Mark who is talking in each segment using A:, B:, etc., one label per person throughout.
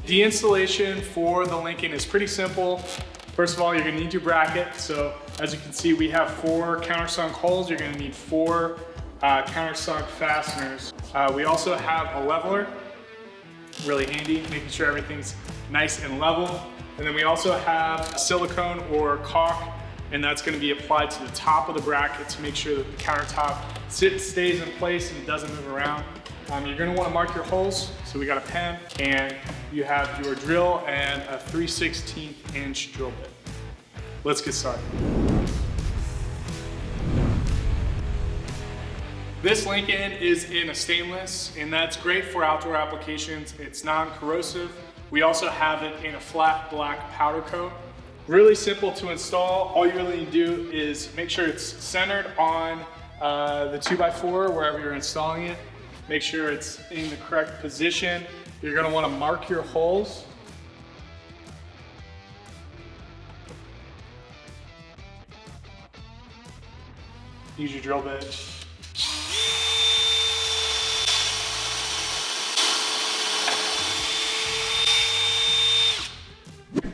A: The installation for the Lincoln is pretty simple. First of all, you're gonna need your bracket. So as you can see, we have 4 countersunk holes. You're gonna need 4 countersunk fasteners. We also have a leveler, really handy, making sure everything's nice and level. And then we also have silicone or caulk, and that's gonna be applied to the top of the bracket to make sure that the countertop stays in place and doesn't move around. You're gonna wanna mark your holes. So we got a pen, and you have your drill and a 3/16 inch drill bit. Let's get started. This Lincoln is in a stainless, and that's great for outdoor applications. It's non-corrosive. We also have it in a flat black powder coat. Really simple to install. All you really need to do is make sure it's centered on the 2x4 wherever you're installing it. Make sure it's in the correct position. You're gonna wanna mark your holes. Use your drill bit.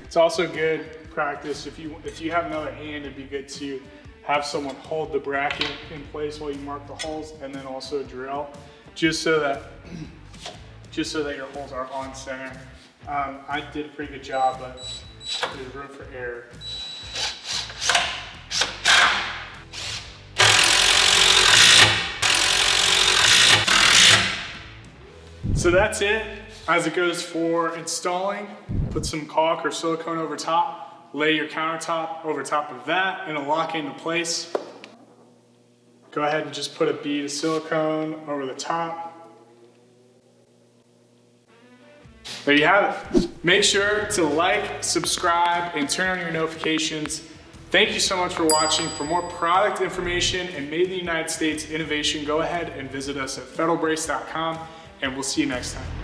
A: It's also good practice if you have another hand, it'd be good to have someone hold the bracket in place while you mark the holes, and then also drill, just so that your holes are on center. I did a pretty good job, but there's room for error. So that's it. As it goes for installing, put some caulk or silicone over top, lay your countertop over top of that, and it'll lock into place. Go ahead and just put a bead of silicone over the top. There you have it. Make sure to like, subscribe, and turn on your notifications. Thank you so much for watching. For more product information and made in the United States innovation, go ahead and visit us at federalbrace.com, and we'll see you next time.